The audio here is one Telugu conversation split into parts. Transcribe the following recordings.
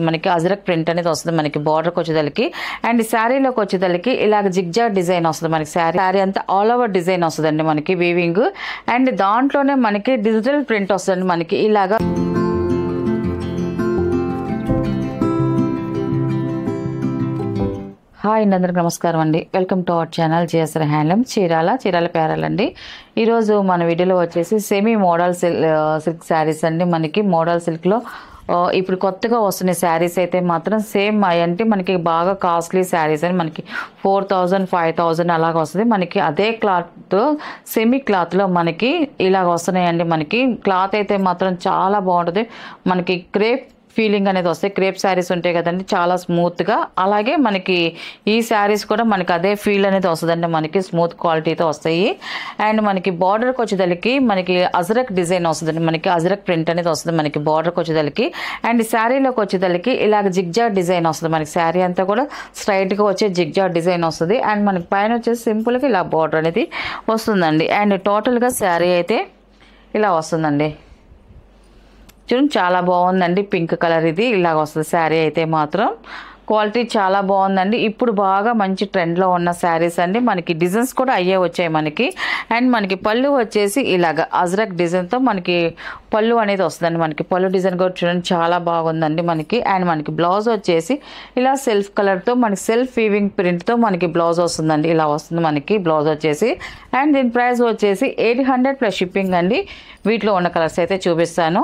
మనకి అజరక్ ప్రింట్ అనేది వస్తుంది మనకి బార్డర్కి వచ్చేదలకి. అండ్ శారీలోకి వచ్చేదలకి ఇలాగ జిగ్జాగ్ డిజైన్ వస్తుంది మనకి. శారీ అంతా ఆల్ ఓవర్ డిజైన్ వస్తుందండి మనకి వీవింగ్. అండ్ దాంట్లోనే మనకి డిజిటల్ ప్రింట్ వస్తుంది మనకి ఇలాగా. హాయ్ అండి, అందరికి నమస్కారం అండి. Welcome to our channel GSR handloom Chirala పేరాలండి. ఈరోజు మన వీడియోలో వచ్చేసి సెమీ మోడల్ సిల్క్ శారీస్ అండి. మనకి మోడల్ సిల్క్లో ఇప్పుడు కొత్తగా వస్తున్న శారీస్ అయితే మాత్రం సేమ్ అంటే మనకి బాగా కాస్ట్లీ శారీస్ అని మనకి 4000 5000 అలాగ వస్తుంది. మనకి అదే క్లాత్ సెమీ క్లాత్లో మనకి ఇలాగ వస్తున్నాయండి. మనకి క్లాత్ అయితే మాత్రం చాలా బాగుంటుంది. మనకి క్రేప్ ఫీలింగ్ అనేది వస్తాయి. క్రేప్ శారీస్ ఉంటాయి కదండి, చాలా స్మూత్గా. అలాగే మనకి ఈ శారీస్ కూడా మనకి అదే ఫీల్ అనేది వస్తుందండి. మనకి స్మూత్ క్వాలిటీతో వస్తాయి. అండ్ మనకి బార్డర్కి వచ్చేదలకి మనకి అజరక్ డిజైన్ వస్తుందండి. మనకి అజరక్ ప్రింట్ అనేది వస్తుంది మనకి బార్డర్కి వచ్చేదలకి. అండ్ శారీలోకి వచ్చేదలకి ఇలాగ జిగ్జాగ్ డిజైన్ వస్తుంది మనకి. శారీ అంతా కూడా స్ట్రైట్గా వచ్చే జిగ్జాగ్ డిజైన్ వస్తుంది. అండ్ మనకి పైన వచ్చేసి సింపుల్గా ఇలా బార్డర్ అనేది వస్తుందండి. అండ్ టోటల్గా శారీ అయితే ఇలా వస్తుందండి. చూడండి, చాలా బాగుందండి. పింక్ కలర్ ఇది ఇలాగ వస్తుంది శారీ అయితే మాత్రం. క్వాలిటీ చాలా బాగుందండి. ఇప్పుడు బాగా మంచి ట్రెండ్లో ఉన్న శారీస్ అండి. మనకి డిజైన్స్ కూడా అయ్యే వచ్చాయి మనకి. అండ్ మనకి పళ్ళు వచ్చేసి ఇలాగ అజరక్ డిజైన్తో మనకి పళ్ళు అనేది వస్తుందండి. మనకి పళ్ళు డిజైన్ కూడా చూడండి చాలా బాగుందండి మనకి. అండ్ మనకి బ్లౌజ్ వచ్చేసి ఇలా సెల్ఫ్ కలర్తో మనకి సెల్ఫ్ వీవింగ్ ప్రింట్తో మనకి బ్లౌజ్ వస్తుందండి. ఇలా వస్తుంది మనకి బ్లౌజ్ వచ్చేసి. అండ్ దీని ప్రైస్ వచ్చేసి 800 ప్లస్ షిప్పింగ్ అండి. వీటిలో ఉన్న కలర్స్ అయితే చూపిస్తాను.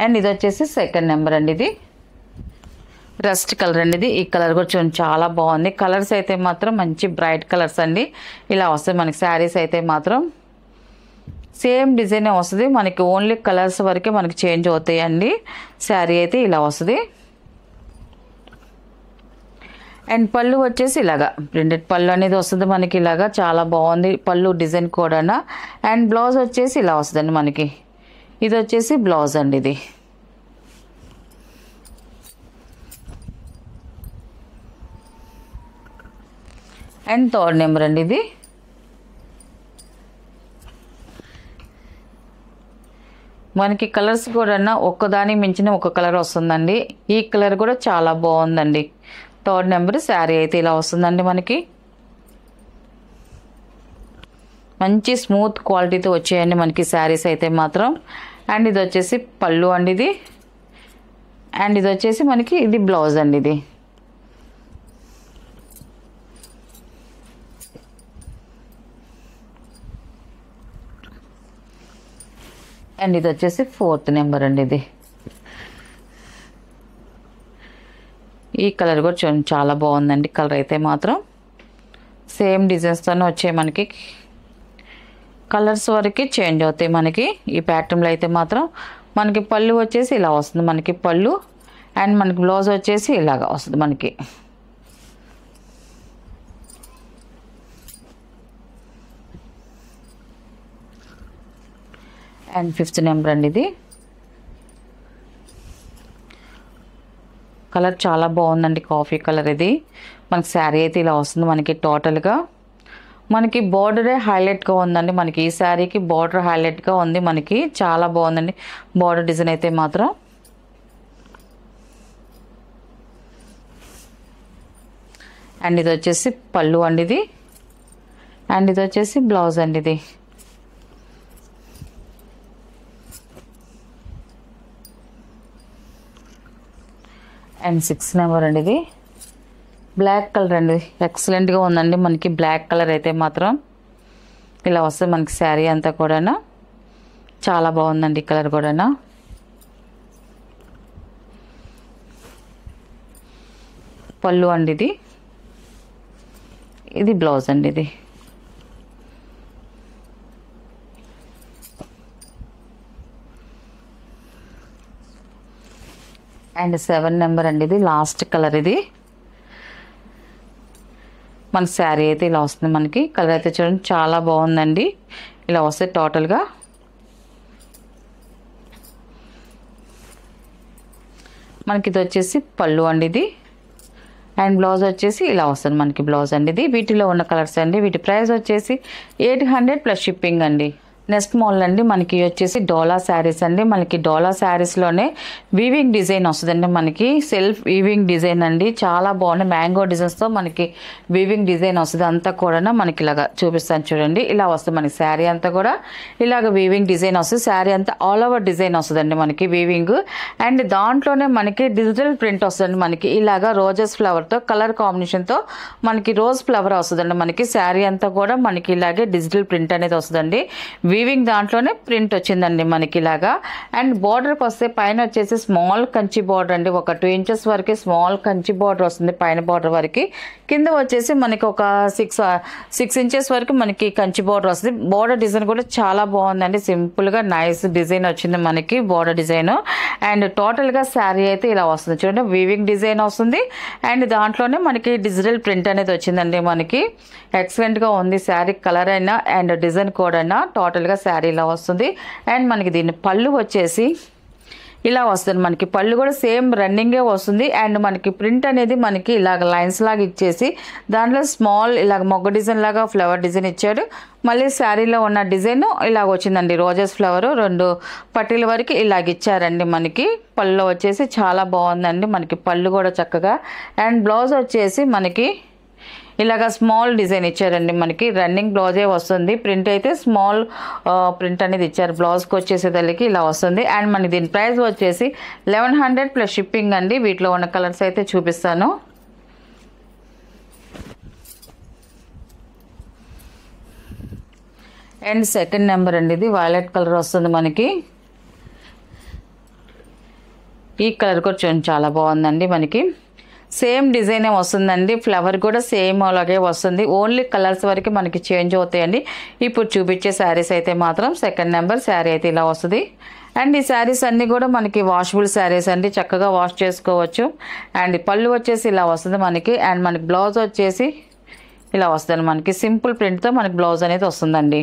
అండ్ ఇది వచ్చేసి సెకండ్ నెంబర్ అండి. ఇది రస్ట్ కలర్ అండి. ఇది ఈ కలర్ కూడా చూడండి చాలా బాగుంది. కలర్స్ అయితే మాత్రం మంచి బ్రైట్ కలర్స్ అండి. ఇలా వస్తాయి మనకి శారీస్ అయితే మాత్రం సేమ్ డిజైనే వస్తుంది మనకి. ఓన్లీ కలర్స్ వరకే మనకి చేంజ్ అవుతాయి అండి. శారీ అయితే ఇలా వస్తుంది. అండ్ పళ్ళు వచ్చేసి ఇలాగా ప్రింటెడ్ పళ్ళు అనేది వస్తుంది మనకి. ఇలాగా చాలా బాగుంది పళ్ళు డిజైన్ కూడా. అండ్ బ్లౌజ్ వచ్చేసి ఇలా వస్తుందండి మనకి. ఇది వచ్చేసి బ్లౌజ్ అండి. ఇది అండ్ థర్డ్ నెంబర్ అండి. ఇది మనకి కలర్స్ కూడా ఒక్కదానికి మించిన ఒక కలర్ వస్తుందండి. ఈ కలర్ కూడా చాలా బాగుందండి. థర్డ్ నెంబర్ శారీ అయితే ఇలా వస్తుందండి మనకి. మంచి స్మూత్ క్వాలిటీతో వచ్చాయండి మనకి శారీస్ అయితే మాత్రం. అండ్ ఇది వచ్చేసి పళ్ళు అండి ఇది. అండ్ ఇది వచ్చేసి మనకి ఇది బ్లౌజ్ అండి. ఇది అండ్ ఇది వచ్చేసి ఫోర్త్ నెంబర్ అండి. ఇది ఈ కలర్ కూడా చూడండి చాలా బాగుందండి. కలర్ అయితే మాత్రం సేమ్ డిజైన్స్తోనే వచ్చాయి మనకి. కలర్స్ వరకు చేంజ్ అవుతాయి మనకి ఈ ప్యాటర్న్లో అయితే మాత్రం. మనకి పళ్ళు వచ్చేసి ఇలా వస్తుంది మనకి పళ్ళు. అండ్ మనకి బ్లౌజ్ వచ్చేసి ఇలాగా వస్తుంది మనకి. అండ్ ఫిఫ్త్ నెంబర్ అండి. ఇది కలర్ చాలా బాగుందండి, కాఫీ కలర్. ఇది మనకి శారీ అయితే ఇలా వస్తుంది మనకి. టోటల్గా మనకి బార్డరే హైలైట్గా ఉందండి మనకి. ఈ శారీకి బార్డర్ హైలైట్గా ఉంది మనకి. చాలా బాగుందండి బార్డర్ డిజైన్ అయితే మాత్రం. అండ్ ఇది వచ్చేసి పళ్ళు అండి ఇది. అండ్ ఇది వచ్చేసి బ్లౌజ్ అండి. ఇది అండ్ 6th నెంబర్ అండి. ఇది బ్లాక్ కలర్ అండి. ఎక్సలెంట్గా ఉందండి మనకి. బ్లాక్ కలర్ అయితే మాత్రం ఇలా వస్తుంది మనకి శారీ అంతా కూడా. చాలా బాగుందండి ఈ కలర్ కూడా. పళ్ళు అండి ఇది. ఇది బ్లౌజ్ అండి. ఇది అండ్ 7 నెంబర్ అండి. ఇది లాస్ట్ కలర్. ఇది మన శారీ అయితే ఇలా వస్తుంది మనకి. కలర్ అయితే చూడండి చాలా బాగుందండి. ఇలా వస్తుంది టోటల్గా. మనకి ఇది వచ్చేసి పళ్ళు అండి. ఇది అండ్ బ్లౌజ్ వచ్చేసి ఇలా వస్తుంది మనకి బ్లౌజ్ అండి. ఇది వీటిలో ఉన్న కలర్స్ అండి. వీటి ప్రైస్ వచ్చేసి 800 ప్లస్ షిప్పింగ్ అండి. నెక్స్ట్ మోడల్ అండి మనకి వచ్చేసి డోలా శారీస్ అండి. మనకి డోలా శారీస్లోనే వీవింగ్ డిజైన్ వస్తుందండి. మనకి సెల్ఫ్ వీవింగ్ డిజైన్ అండి. చాలా బాగుంది. మ్యాంగో డిజైన్స్తో మనకి వీవింగ్ డిజైన్ వస్తుంది. అంతా కూడా మనకి ఇలాగా చూపిస్తాను చూడండి. ఇలా వస్తుంది మనకి శారీ అంతా కూడా ఇలాగ వీవింగ్ డిజైన్ వస్తుంది. శారీ అంతా ఆల్ ఓవర్ డిజైన్ వస్తుందండి మనకి వీవింగ్. అండ్ దాంట్లోనే మనకి డిజిటల్ ప్రింట్ వస్తుందండి. మనకి ఇలాగా రోజెస్ ఫ్లవర్తో కలర్ కాంబినేషన్తో మనకి రోజ్ ఫ్లవర్ వస్తుందండి. మనకి శారీ అంతా కూడా మనకి ఇలాగే డిజిటల్ ప్రింట్ అనేది వస్తుందండి. వీవింగ్ దాంట్లోనే ప్రింట్ వచ్చిందండి మనకి ఇలాగా. అండ్ బార్డర్కి వస్తే పైన వచ్చేసి స్మాల్ కంచి బార్డర్ అండి. ఒక 2 ఇంచెస్ వరకు స్మాల్ కంచి బార్డర్ వస్తుంది పైన బార్డర్ వరకు. కింద వచ్చేసి మనకి ఒక 6 ఇంచెస్ వరకు మనకి కంచి బార్డర్ వస్తుంది. బార్డర్ డిజైన్ కూడా చాలా బాగుందండి. సింపుల్గా నైస్ డిజైన్ వచ్చింది మనకి బార్డర్ డిజైన్. అండ్ టోటల్గా శారీ అయితే ఇలా వస్తుంది చూడండి. వీవింగ్ డిజైన్ వస్తుంది అండ్ దాంట్లోనే మనకి డిజిటల్ ప్రింట్ అనేది వచ్చిందండి. మనకి ఎక్సలెంట్గా ఉంది శారీ. కలర్ అయినా అండ్ డిజైన్ కూడా అయినా టోటల్గా శారీ ఇలా వస్తుంది. అండ్ మనకి దీని పళ్ళు వచ్చేసి ఇలా వస్తుంది. మనకి పళ్ళు కూడా సేమ్ రన్నింగే వస్తుంది. అండ్ మనకి ప్రింట్ అనేది మనకి ఇలాగ లైన్స్ లాగా ఇచ్చేసి దాంట్లో స్మాల్ ఇలాగ మొగ్గ డిజైన్ లాగా ఫ్లవర్ డిజైన్ ఇచ్చాడు. మళ్ళీ శారీలో ఉన్న డిజైన్ ఇలాగ వచ్చిందండి. రోజెస్ ఫ్లవర్ 2 పట్టీల వరకు ఇలాగ ఇచ్చారండి. మనకి పళ్ళు వచ్చేసి చాలా బాగుందండి. మనకి పళ్ళు కూడా చక్కగా. అండ్ బ్లౌజ్ వచ్చేసి మనకి ఇలాగ స్మాల్ డిజైన్ ఇచ్చారండి. మనకి రన్నింగ్ బ్లౌజే వస్తుంది. ప్రింట్ అయితే స్మాల్ ప్రింట్ అనేది ఇచ్చారు. బ్లౌజ్కి వచ్చేసేదానికి ఇలా వస్తుంది. అండ్ మనకి దీని ప్రైస్ వచ్చేసి 1100 ప్లస్ షిప్పింగ్ అండి. వీటిలో ఉన్న కలర్స్ అయితే చూపిస్తాను. అండ్ సెకండ్ నెంబర్ అండి. ఇది వైలెట్ కలర్ వస్తుంది మనకి. ఈ కలర్ కూడా చూడండి చాలా బాగుందండి. మనకి సేమ్ డిజైనే వస్తుందండి. ఫ్లవర్ కూడా సేమ్ అలాగే వస్తుంది. ఓన్లీ కలర్స్ వరకు మనకి చేంజ్ అవుతాయండి. ఇప్పుడు చూపించే శారీస్ అయితే మాత్రం సెకండ్ నెంబర్ శారీ అయితే ఇలా వస్తుంది. అండ్ ఈ శారీస్ అన్నీ కూడా మనకి వాషబుల్ శారీస్ అండి. చక్కగా వాష్ చేసుకోవచ్చు. అండ్ పళ్ళు వచ్చేసి ఇలా వస్తుంది మనకి. అండ్ మనకి బ్లౌజ్ వచ్చేసి ఇలా వస్తుంది. మనకి సింపుల్ ప్రింట్తో మనకి బ్లౌజ్ అనేది వస్తుందండి.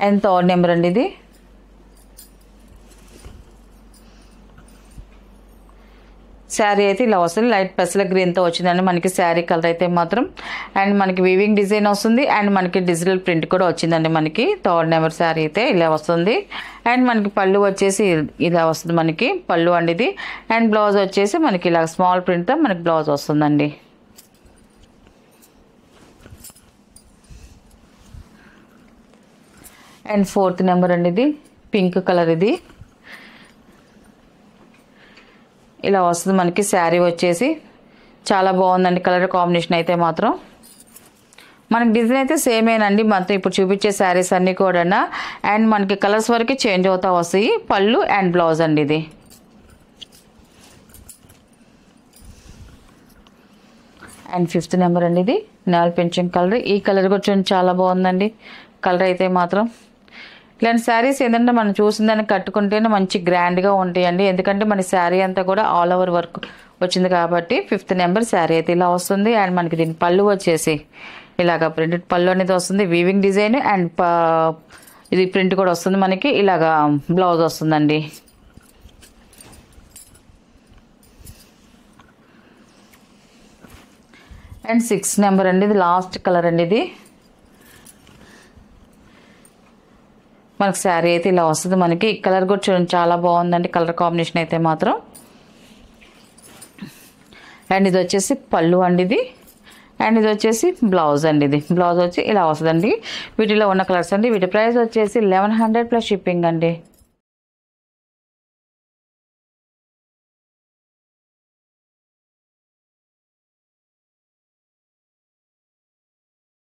అండ్ థర్డ్ నెంబర్ అండి. ఇది శారీ అయితే ఇలా వస్తుంది. లైట్ పెసల గ్రీన్తో వచ్చిందండి మనకి శారీ కలర్ అయితే మాత్రం. అండ్ మనకి వీవింగ్ డిజైన్ వస్తుంది. అండ్ మనకి డిజిటల్ ప్రింట్ కూడా వచ్చిందండి. మనకి థర్డ్ నెంబర్ శారీ అయితే ఇలా వస్తుంది. అండ్ మనకి పళ్ళు వచ్చేసి ఇలా వస్తుంది మనకి పళ్ళు అండి ఇది. అండ్ బ్లౌజ్ వచ్చేసి మనకి ఇలా స్మాల్ ప్రింట్తో మనకి బ్లౌజ్ వస్తుందండి. అండ్ ఫోర్త్ నెంబర్ అండి. ఇది పింక్ కలర్. ఇది ఇలా వస్తుంది మనకి శారీ వచ్చేసి. చాలా బాగుందండి కలర్ కాంబినేషన్ అయితే మాత్రం. మనకి డిజైన్ అయితే సేమేనండి మొత్తం ఇప్పుడు చూపించే శారీస్ అన్నీ కూడా. అండ్ మనకి కలర్స్ వరకు చేంజ్ అవుతా వస్తాయి. పళ్ళు అండ్ బ్లౌజ్ అండి ఇది. అండ్ ఫిఫ్త్ నెంబర్ అండి. ఇది నాల్ పెన్షన్ కలర్. ఈ కలర్ కూడా చూడండి చాలా బాగుందండి కలర్ అయితే మాత్రం. ఇలాంటి శారీస్ ఏంటంటే మనం చూసిందని కట్టుకుంటేనే మంచి గ్రాండ్గా ఉంటాయండి. ఎందుకంటే మన శారీ అంతా కూడా ఆల్ ఓవర్ వర్క్ వచ్చింది కాబట్టి. ఫిఫ్త్ నెంబర్ శారీ అయితే ఇలా వస్తుంది. అండ్ మనకి దీని పళ్ళు వచ్చేసి ఇలాగ ప్రింటెడ్ పళ్ళు అనేది వస్తుంది. వీవింగ్ డిజైన్ అండ్ ఇది ప్రింట్ కూడా వస్తుంది మనకి. ఇలాగా బ్లౌజ్ వస్తుందండి. అండ్ 6th నెంబర్ అండి. ఇది లాస్ట్ కలర్ అండి. ఇది మనకి శారీ అయితే ఇలా వస్తుంది మనకి. ఈ కలర్ కూడా చూడండి చాలా బాగుందండి కలర్ కాంబినేషన్ అయితే మాత్రం. అండ్ ఇది వచ్చేసి పళ్ళు అండి ఇది. అండ్ ఇది వచ్చేసి బ్లౌజ్ అండి. ఇది బ్లౌజ్ వచ్చి ఇలా వస్తుందండి. వీటిలో ఉన్న కలర్స్ అండి. వీటి ప్రైస్ వచ్చేసి 1100 ప్లస్ షిప్పింగ్ అండి.